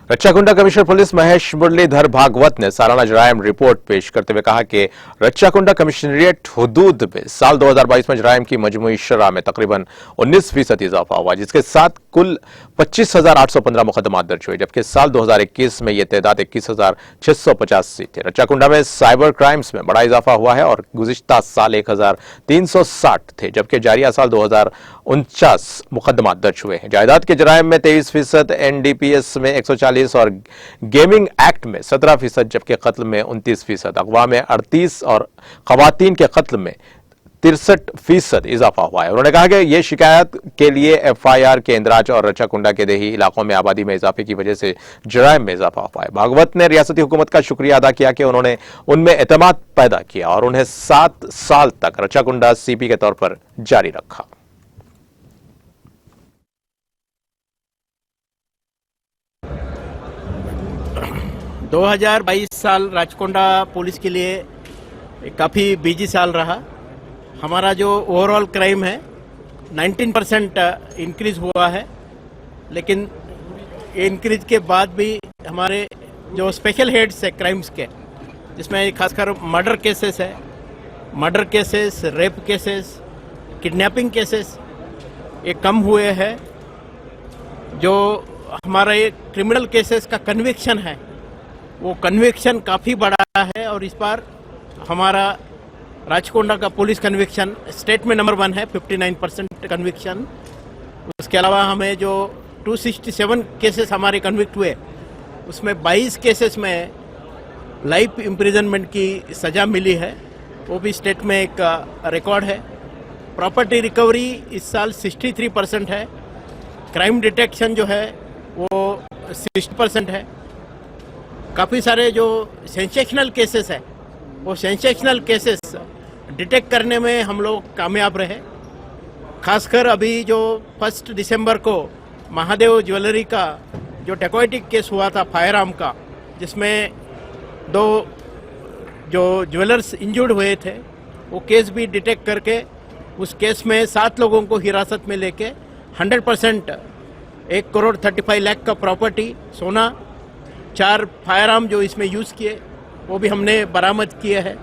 Rachakonda commissioner police Mahesh Muralidhar Bhagavat ने सालाना जराइम report पेश करते हुए कहा कि रच्चाकुंडा कमिश्नरेट हुदूद में साल 2022 में जराइम की मजमूई शरह में तकरीबन 19% इजाफा हुआ, जिसके साथ कुल 25,815 मुकदमात दर्ज हुए, जबकि साल 2021 में यह तादाद 21,685 थे। रच्चाकुंडा में साइबर क्राइम्स में बड़ा इजाफा हुआ है और गुज़िश्ता साल 1,360 थे, जबकि जारिया साल 2049 मुकदमात दर्ज हुए हैं। जायदाद के जराइम में 23%, NDPS में 140 और गेमिंग एक्ट में 17%, जबकि कत्ल में 29%, अगवा में 38 और खवातीन के कत्ल में 63% इजाफा हुआ है। उन्होंने कहा कि यह शिकायत के लिए FIR के इंदराज और रच्चाकुंडा के देही इलाकों में आबादी में इजाफे की वजह से जराइम में इजाफा हुआ है। भागवत ने रियासती हुकूमत का शुक्रिया अदा किया कि उन्होंने उनमें एतमाद पैदा किया और उन्हें 7 साल तक रच्चाकुंडा CP के तौर पर जारी रखा। दो 2022 साल राचकोंडा पुलिस के लिए काफ़ी बिजी साल रहा। हमारा जो ओवरऑल क्राइम है 19% इंक्रीज हुआ है, लेकिन इंक्रीज के बाद भी हमारे जो स्पेशल हेड्स है क्राइम्स के, जिसमें खासकर मर्डर केसेस है, murder cases, rape cases, kidnapping cases ये कम हुए हैं। जो हमारा ये क्रिमिनल केसेस का कन्विक्शन है वो कन्विक्शन काफ़ी बड़ा है और इस बार हमारा राचकोंडा का पुलिस कन्विक्शन स्टेट में नंबर 1 है, 59% कन्विक्शन। उसके अलावा हमें जो 267 केसेस हमारे कन्विक्ट हुए उसमें 22 केसेस में लाइफ इम्प्रिजनमेंट की सज़ा मिली है, वो भी स्टेट में एक रिकॉर्ड है। प्रॉपर्टी रिकवरी इस साल 63% है। क्राइम डिटेक्शन जो है वो 60% है। काफ़ी सारे जो सेंसेशनल केसेस है वो सेंसेशनल केसेस डिटेक्ट करने में हम लोग कामयाब रहे। खासकर अभी जो 1 दिसंबर को महादेव ज्वेलरी का जो डेकोइटिक केस हुआ था फायर आर्म का, जिसमें 2 जो ज्वेलर्स इंजर्ड हुए थे, वो केस भी डिटेक्ट करके उस केस में 7 लोगों को हिरासत में लेके 100% 1,35,00,000 का प्रॉपर्टी, सोना, 4 फायर आर्म जो इसमें यूज़ किए वो भी हमने बरामद किए हैं।